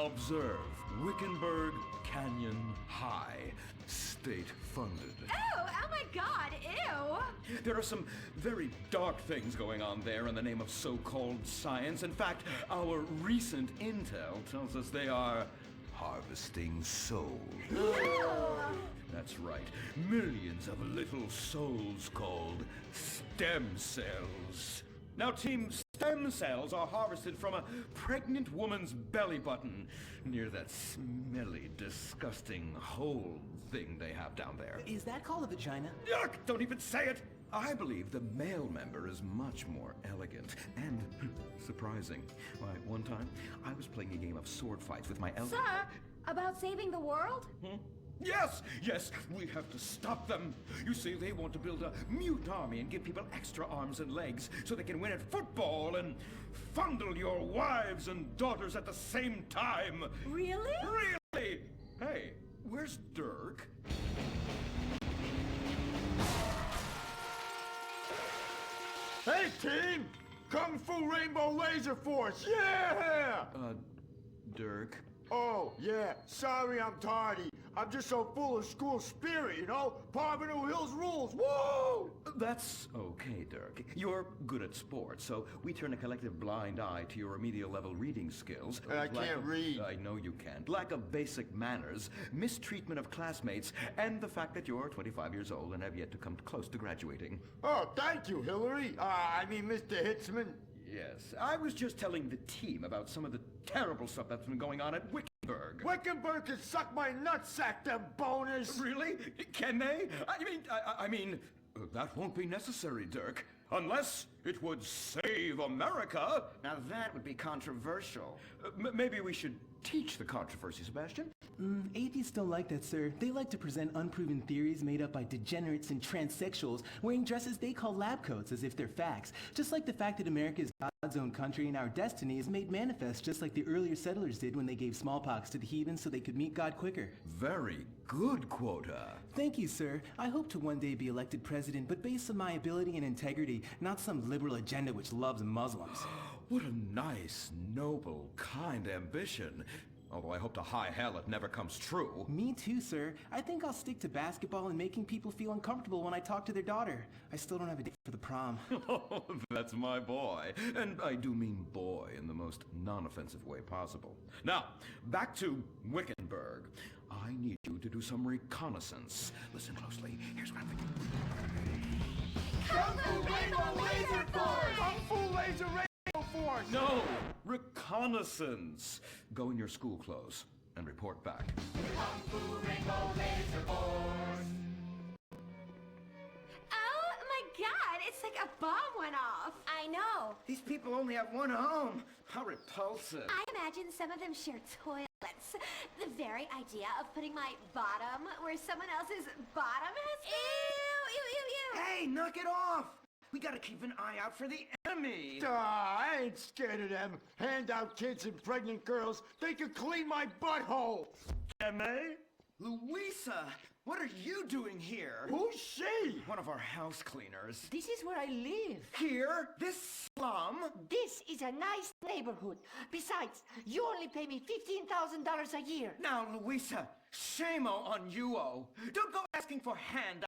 Observe Wickenburg Canyon High. State-funded. Oh my god, ew! There are some very dark things going on there in the name of so-called science. In fact, our recent intel tells us they are harvesting souls. That's right. Millions of little souls called stem cells. Now, Team Stem Cells are harvested from a pregnant woman's belly button near that smelly, disgusting hole thing they have down there. Is that called a vagina? Yuck! Don't even say it! I believe the male member is much more elegant and surprising. Why, one time, I was playing a game of sword fights with my elder... Sir, about saving the world? Yes, we have to stop them. You see, they want to build a mutant army and give people extra arms and legs so they can win at football and fondle your wives and daughters at the same time. Really? Really? Hey, where's Dirk? Hey, team! Kung Fu Rainbow Laser Force, yeah! Dirk? Oh, yeah, sorry I'm tardy. I'm just so full of school spirit, you know? Parvenu Hills rules, woo! That's okay, Dirk. You're good at sports, so we turn a collective blind eye to your remedial level reading skills. I can't read. I know you can't. Lack of basic manners, mistreatment of classmates, and the fact that you're 25 years old and have yet to come close to graduating. Oh, thank you, Hillary. Mr. Hitzman. Yes, I was just telling the team about some of the terrible stuff that's been going on at Wickenburg. Wickenburg can suck my nutsack, them boners! Really? Can they? I mean, that won't be necessary, Dirk. Unless it would save America. Now that would be controversial. Maybe we should teach the controversy, Sebastian. Atheists don't like that, sir. They like to present unproven theories made up by degenerates and transsexuals wearing dresses they call lab coats as if they're facts. Just like the fact that America is God's own country and our destiny is made manifest just like the earlier settlers did when they gave smallpox to the heathens so they could meet God quicker. Very good, Quota. Thank you, sir. I hope to one day be elected president, but based on my ability and integrity, not some liberal agenda which loves Muslims. What a nice, noble, kind ambition. Although I hope to high hell it never comes true. Me too, sir. I think I'll stick to basketball and making people feel uncomfortable when I talk to their daughter. I still don't have a date for the prom. Oh, that's my boy. And I do mean boy in the most non-offensive way possible. Now, back to Wickenburg. I need you to do some reconnaissance. Listen closely. Here's what I'm thinking. Kung Fu Rainbow Laser Force! Kung Fu Laser Rainbow Force! No! Reconnaissance! Go in your school clothes and report back. Kung Fu Rainbow Laser Force! Oh my god, it's like a bomb went off. I know. These people only have one home. How repulsive. I imagine some of them share toilets. The very idea of putting my bottom where someone else's bottom has been. Ew. Hey, knock it off! We gotta keep an eye out for the enemy. I ain't scared of them. Handout kids and pregnant girls. They can clean my butthole. Can they? Louisa, what are you doing here? Who's she? One of our house cleaners. This is where I live. Here? This slum? This is a nice neighborhood. Besides, you only pay me $15,000 a year. Now, Louisa, shame-o on you-o. Don't go asking for handouts.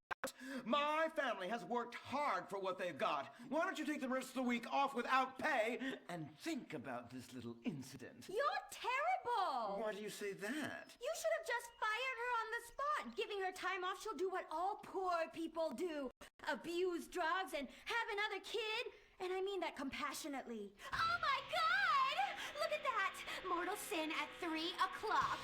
My family has worked hard for what they've got. Why don't you take the rest of the week off without pay and think about this little incident? You're terrible. Why do you say that? You should have just fired her on the spot. Giving her time off, she'll do what all poor people do. Abuse drugs and have another kid. And I mean that compassionately. Oh my God! Look at that! Mortal sin at 3 o'clock.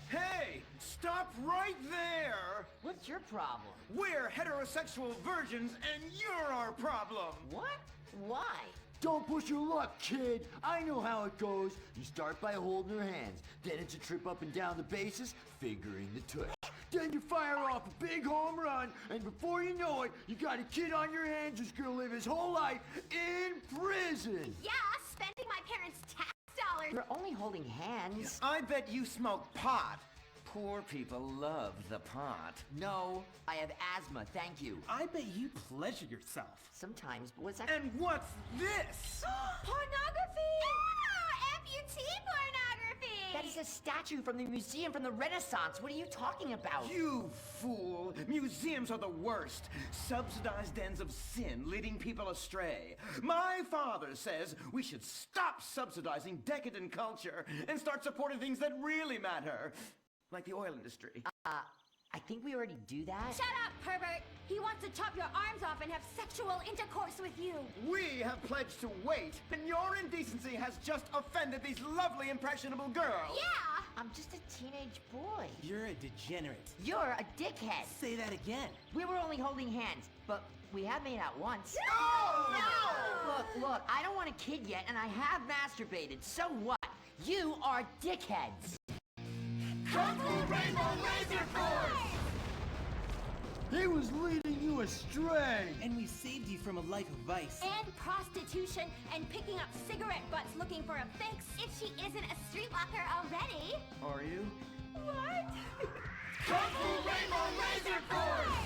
Hey, stop right there! What's your problem? We're heterosexual virgins and you're our problem! What? Why? Don't push your luck, kid. I know how it goes. You start by holding her hands. Then it's a trip up and down the bases, fingering the tush. Then you fire off a big home run, and before you know it, you got a kid on your hands who's gonna live his whole life in prison. Yeah, spending my parents' tax dollars. You're only holding hands. I bet you smoke pot. Poor people love the pot. No, I have asthma, thank you. I bet you pleasure yourself. Sometimes, but what's that? And what's this? Pornography! Ah, amputee pornography! a statue from the museum from the Renaissance. What are you talking about? You fool! Museums are the worst. Subsidized dens of sin, leading people astray. My father says we should stop subsidizing decadent culture and start supporting things that really matter. Like the oil industry. I think we already do that. Shut up, pervert! He wants to chop your arms off and have sexual intercourse with you. We have pledged to wait, and your indecency has just offended these lovely, impressionable girls. Yeah! I'm just a teenage boy. You're a degenerate. You're a dickhead. Say that again. We were only holding hands, but we have made out once. No! Look, I don't want a kid yet, and I have masturbated. So what? You are dickheads. Kung Fu Rainbow Laser Force! He was leading you astray! And we saved you from a life of vice. And prostitution and picking up cigarette butts looking for a fix. If she isn't a streetwalker already. Are you? What? Kung Fu Rainbow Laser Force!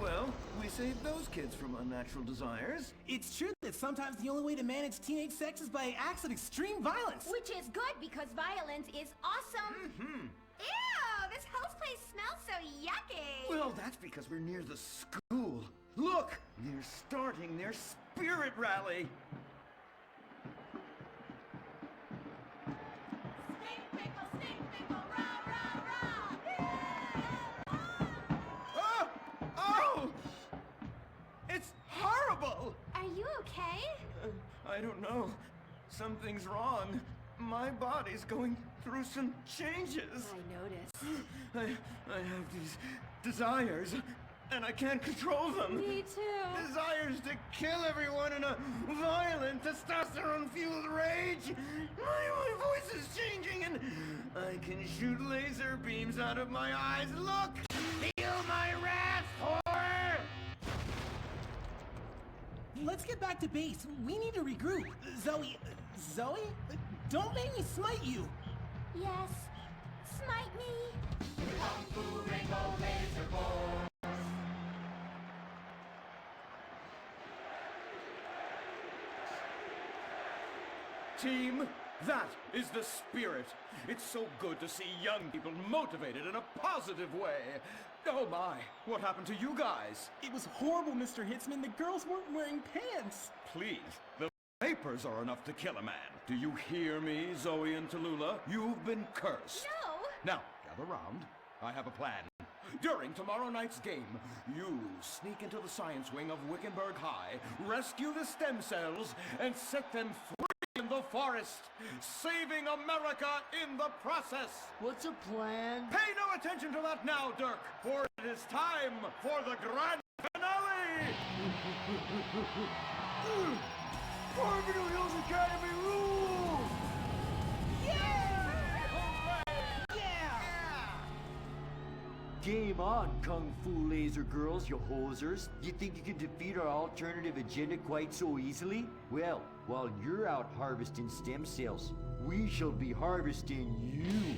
Well, we saved those kids from unnatural desires. It's true that sometimes the only way to manage teenage sex is by acts of extreme violence. Which is good because violence is awesome. Ew, this whole place smells so yucky. Well, that's because we're near the school. Look, they're starting their spirit rally. Stink pickle, rah, rah, rah. Oh! Oh! It's horrible! Are you okay? I don't know. Something's wrong. My body's going through some changes. I noticed. I have these desires, and I can't control them. Me too. Desires to kill everyone in a violent, testosterone-fueled rage. My voice is changing, and I can shoot laser beams out of my eyes. Look! Feel my wrath, whore! Let's get back to base. We need to regroup. Zoe? Don't make me smite you. Yes. Smite me. Team, that is the spirit. It's so good to see young people motivated in a positive way. Oh my, what happened to you guys? It was horrible, Mr. Hitzman. The girls weren't wearing pants. Please, the vapors are enough to kill a man. Do you hear me, Zoe and Tallulah? You've been cursed. No. Now, gather round. I have a plan. During tomorrow night's game, you sneak into the science wing of Wickenburg High, rescue the stem cells, and set them free in the forest, saving America in the process. What's a plan? Pay no attention to that now, Dirk, for it is time for the grand finale! Beverly Hills Academy rules! Game on, Kung Fu Laser Girls, you hosers. You think you can defeat our alternative agenda quite so easily? Well, while you're out harvesting stem cells, we shall be harvesting you.